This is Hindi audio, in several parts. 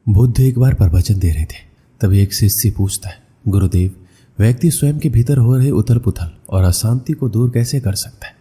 बुद्ध एक बार प्रवचन दे रहे थे। तभी एक शिष्य पूछता है, गुरुदेव, व्यक्ति स्वयं के भीतर हो रहे उथल पुथल और अशांति को दूर कैसे कर सकता है?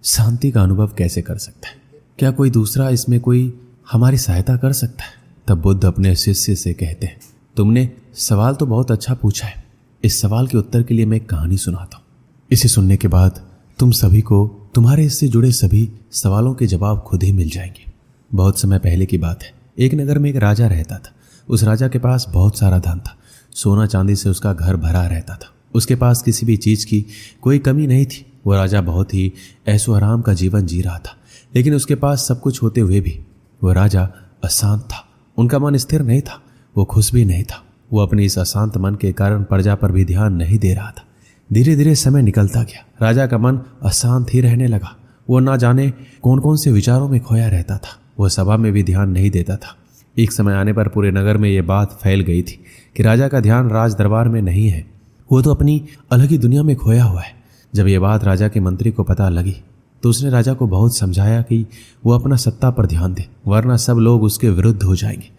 शांति का अनुभव कैसे कर सकता है? क्या कोई दूसरा इसमें कोई हमारी सहायता कर सकता है? तब बुद्ध अपने शिष्य से कहते हैं, तुमने सवाल तो बहुत अच्छा पूछा है। इस सवाल के उत्तर के लिए मैं एक कहानी सुनाता हूँ। इसे सुनने के बाद तुम सभी को तुम्हारे इससे जुड़े सभी सवालों के जवाब खुद ही मिल जाएंगे। बहुत समय पहले की बात है। एक नगर में एक राजा रहता था। उस राजा के पास बहुत सारा धन था। सोना चांदी से उसका घर भरा रहता था। उसके पास किसी भी चीज की कोई कमी नहीं थी। वो राजा बहुत ही ऐशो आराम का जीवन जी रहा था। लेकिन उसके पास सब कुछ होते हुए भी वो राजा अशांत था। उनका मन स्थिर नहीं था। वो खुश भी नहीं था। वो अपने इस अशांत मन के कारण प्रजा पर भी ध्यान नहीं दे रहा था। धीरे धीरे समय निकलता गया। राजा का मन अशांत ही रहने लगा। वो ना जाने कौन कौन से विचारों में खोया रहता था। वह सभा में भी ध्यान नहीं देता था। एक समय आने पर पूरे नगर में यह बात फैल गई थी कि राजा का ध्यान राज दरबार में नहीं है। वो तो अपनी अलग ही दुनिया में खोया हुआ है। जब यह बात राजा के मंत्री को पता लगी तो उसने राजा को बहुत समझाया कि वो अपना सत्ता पर ध्यान दे, वरना सब लोग उसके विरुद्ध हो जाएंगे।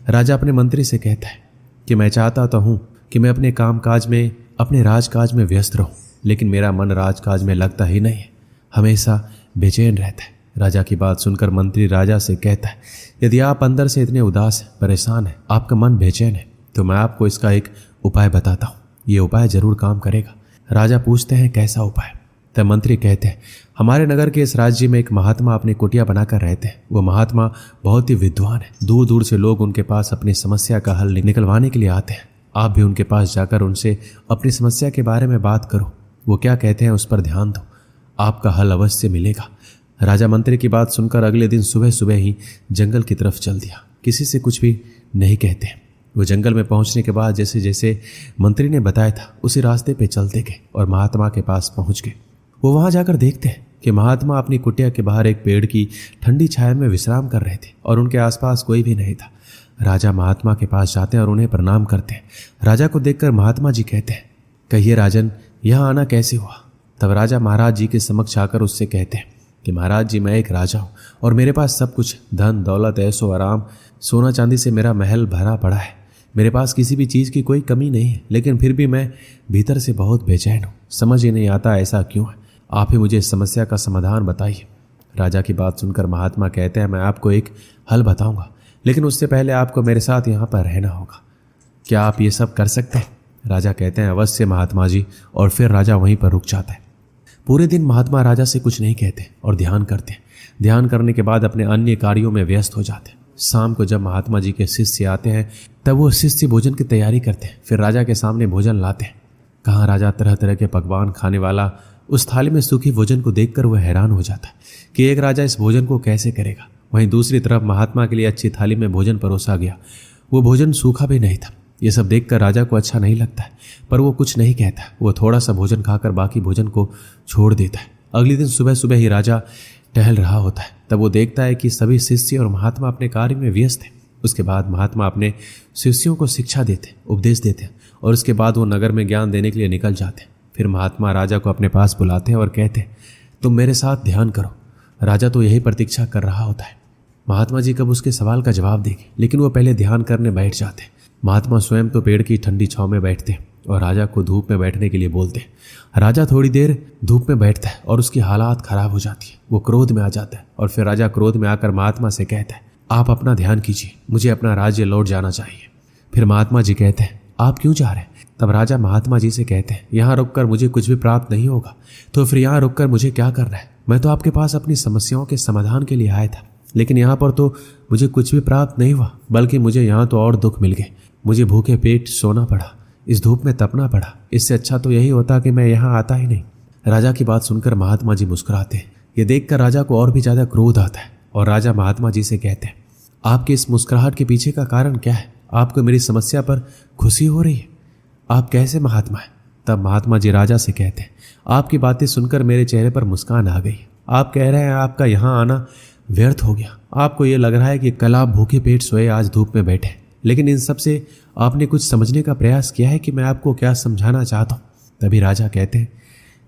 राजा अपने मंत्री से कहता है कि मैं चाहता तो हूँ कि मैं अपने कामकाज में, अपने राजकाज में व्यस्त रहूं, लेकिन मेरा मन राजकाज में लगता ही नहीं है। हमेशा बेचैन रहता है। राजा की बात सुनकर मंत्री राजा से कहता है, यदि आप अंदर से इतने उदास हैं, परेशान हैं, आपका मन बेचैन है, तो मैं आपको इसका एक उपाय बताता हूँ। ये उपाय जरूर काम करेगा। राजा पूछते हैं, कैसा उपाय? तब मंत्री कहते हैं, हमारे नगर के इस राज्य में एक महात्मा अपनी कुटिया बनाकर रहते हैं। वो महात्मा बहुत ही विद्वान है। दूर दूर से लोग उनके पास अपनी समस्या का हल निकलवाने के लिए आते हैं। आप भी उनके पास जाकर उनसे अपनी समस्या के बारे में बात करो। वो क्या कहते हैं उस पर ध्यान दो, आपका हल अवश्य मिलेगा। राजा मंत्री की बात सुनकर अगले दिन सुबह सुबह ही जंगल की तरफ चल दिया। किसी से कुछ भी नहीं कहते। वो जंगल में पहुंचने के बाद जैसे जैसे मंत्री ने बताया था उसी रास्ते पे चलते गए और महात्मा के पास पहुंच गए। वो वहां जाकर देखते हैं कि महात्मा अपनी कुटिया के बाहर एक पेड़ की ठंडी छाया में विश्राम कर रहे थे और उनके आसपास कोई भी नहीं था। राजा महात्मा के पास जाते हैं और उन्हें प्रणाम करते हैं। राजा को देखकर महात्मा जी कहते हैं, कहिए राजन, यहाँ आना कैसे हुआ? तब राजा महाराज जी के समक्ष आकर उससे कहते हैं कि महाराज जी, मैं एक राजा हूँ और मेरे पास सब कुछ, धन दौलत, ऐशो आराम, सोना चांदी से मेरा महल भरा पड़ा है। मेरे पास किसी भी चीज़ की कोई कमी नहीं है, लेकिन फिर भी मैं भीतर से बहुत बेचैन हूँ। समझ ही नहीं आता ऐसा क्यों है। आप ही मुझे इस समस्या का समाधान बताइए। राजा की बात सुनकर महात्मा कहते हैं, मैं आपको एक हल बताऊंगा, लेकिन उससे पहले आपको मेरे साथ यहाँ पर रहना होगा। क्या आप ये सब कर सकते हैं? राजा कहते हैं, अवश्य महात्मा जी। और फिर राजा वहीं पर रुक जाता है। पूरे दिन महात्मा राजा से कुछ नहीं कहते और ध्यान करते हैं। ध्यान करने के बाद अपने अन्य कार्यों में व्यस्त हो जाते हैं। शाम को जब महात्मा जी के शिष्य आते हैं तब वो शिष्य भोजन की तैयारी करते हैं। फिर राजा के सामने भोजन लाते हैं। कहाँ राजा तरह तरह के पकवान खाने वाला उस थाली में सूखी भोजन को देखकर वह हैरान हो जाता है कि एक राजा इस भोजन को कैसे करेगा। वहीं दूसरी तरफ महात्मा के लिए अच्छी थाली में भोजन परोसा गया। वो भोजन सूखा भी नहीं था। ये सब देखकर राजा को अच्छा नहीं लगता है, पर वो कुछ नहीं कहता। वो थोड़ा सा भोजन खाकर बाकी भोजन को छोड़ देता है। अगले दिन सुबह सुबह ही राजा टहल रहा होता है। तब वो देखता है कि सभी शिष्य और महात्मा अपने कार्य में व्यस्त हैं। उसके बाद महात्मा अपने शिष्यों को शिक्षा देते, उपदेश देते हैं और उसके बाद वो नगर में ज्ञान देने के लिए निकल जाते हैं। फिर महात्मा राजा को अपने पास बुलाते हैं और कहते हैं, तुम मेरे साथ ध्यान करो। राजा तो यही प्रतीक्षा कर रहा होता है, महात्मा जी कब उसके सवाल का जवाब देंगे, लेकिन वो पहले ध्यान करने बैठ जाते हैं। महात्मा स्वयं तो पेड़ की ठंडी छांव में बैठते हैं और राजा को धूप में बैठने के लिए बोलते हैं। राजा थोड़ी देर धूप में बैठता है और उसकी हालात खराब हो जाती है। वो क्रोध में आ जाता है और फिर राजा क्रोध में आकर महात्मा से कहता है, आप अपना ध्यान कीजिए, मुझे अपना राज्य लौट जाना चाहिए। फिर महात्मा जी कहते हैं, आप क्यों जा रहे हैं? तब राजा महात्मा जी से कहते हैं, यहाँ रुककर मुझे कुछ भी प्राप्त नहीं होगा, तो फिर यहाँ रुककर मुझे क्या करना है? मैं तो आपके पास अपनी समस्याओं के समाधान के लिए आया था, लेकिन यहाँ पर तो मुझे कुछ भी प्राप्त नहीं हुआ, बल्कि मुझे यहाँ तो और दुख मिल गए। मुझे भूखे पेट सोना पड़ा, इस धूप में तपना पड़ा। इससे अच्छा तो यही होता कि मैं यहाँ आता ही नहीं। राजा की बात सुनकर महात्मा जी मुस्कुराते हैं। ये देखकर राजा को और भी ज्यादा क्रोध आता है और राजा महात्मा जी से कहते हैं, आपकी इस मुस्कुराहट के पीछे का कारण क्या है? आपको मेरी समस्या पर खुशी हो रही है? आप कैसे महात्मा है? तब महात्मा जी राजा से कहते हैं, आपकी बातें सुनकर मेरे चेहरे पर मुस्कान आ गई। आप कह रहे हैं आपका यहाँ आना व्यर्थ हो गया। आपको ये लग रहा है कि कल आप भूखे पेट सोए, आज धूप में बैठे, लेकिन इन सब से आपने कुछ समझने का प्रयास किया है कि मैं आपको क्या समझाना चाहता हूँ? तभी राजा कहते हैं,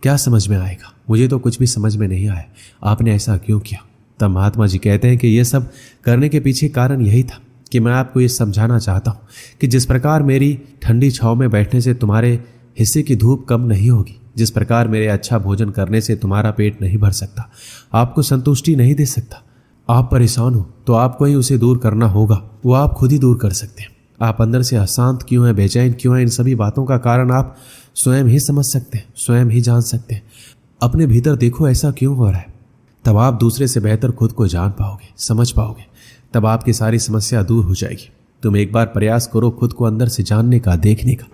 क्या समझ में आएगा? मुझे तो कुछ भी समझ में नहीं आया। आपने ऐसा क्यों किया? तब महात्मा जी कहते हैं कि यह सब करने के पीछे कारण यही था कि मैं आपको ये समझाना चाहता हूँ कि जिस प्रकार मेरी ठंडी छांव में बैठने से तुम्हारे हिस्से की धूप कम नहीं होगी, जिस प्रकार मेरे अच्छा भोजन करने से तुम्हारा पेट नहीं भर सकता, आपको संतुष्टि नहीं दे सकता, आप परेशान हो तो आपको ही उसे दूर करना होगा, वो आप खुद ही दूर कर सकते हैं। आप अंदर से अशांत क्यों हैं, बेचैन क्यों हैं, इन सभी बातों का कारण आप स्वयं ही समझ सकते हैं, स्वयं ही जान सकते हैं। अपने भीतर देखो ऐसा क्यों हो रहा है, तब आप दूसरे से बेहतर खुद को जान पाओगे, समझ पाओगे, तब आपकी सारी समस्या दूर हो जाएगी। तुम एक बार प्रयास करो खुद को अंदर से जानने का, देखने का।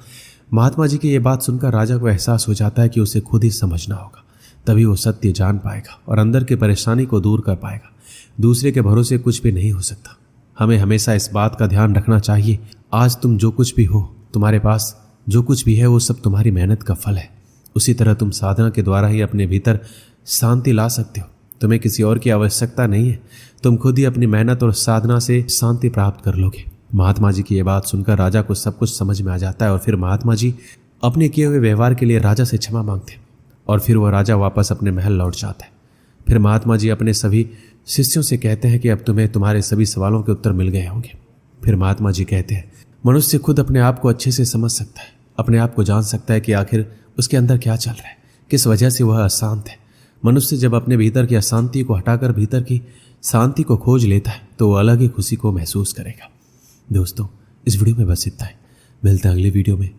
महात्मा जी की ये बात सुनकर राजा को एहसास हो जाता है कि उसे खुद ही समझना होगा, तभी वो सत्य जान पाएगा और अंदर की परेशानी को दूर कर पाएगा। दूसरे के भरोसे कुछ भी नहीं हो सकता। हमें हमेशा इस बात का ध्यान रखना चाहिए, आज तुम जो कुछ भी हो, तुम्हारे पास जो कुछ भी है, वो सब तुम्हारी मेहनत का फल है। उसी तरह तुम साधना के द्वारा ही अपने भीतर शांति ला सकते हो। तुम्हें किसी और की आवश्यकता नहीं है, तुम खुद ही अपनी मेहनत और साधना से शांति प्राप्त कर लोगे। महात्मा जी की ये बात सुनकर राजा को सब कुछ समझ में आ जाता है और फिर महात्मा जी अपने किए हुए व्यवहार के लिए राजा से क्षमा मांगते हैं और फिर वह राजा वापस अपने महल लौट जाता है। फिर महात्मा जी अपने सभी शिष्यों से कहते हैं कि अब तुम्हें तुम्हारे सभी सवालों के उत्तर मिल गए होंगे। फिर महात्मा जी कहते हैं, मनुष्य खुद अपने आप को अच्छे से समझ सकता है, अपने आप को जान सकता है कि आखिर उसके अंदर क्या चल रहा है, किस वजह से वह अशांत है। मनुष्य जब अपने भीतर की अशांति को हटाकर भीतर की शांति को खोज लेता है तो वह अलग ही खुशी को महसूस करेगा। दोस्तों, इस वीडियो में बस इतना ही। मिलते हैं अगले वीडियो में।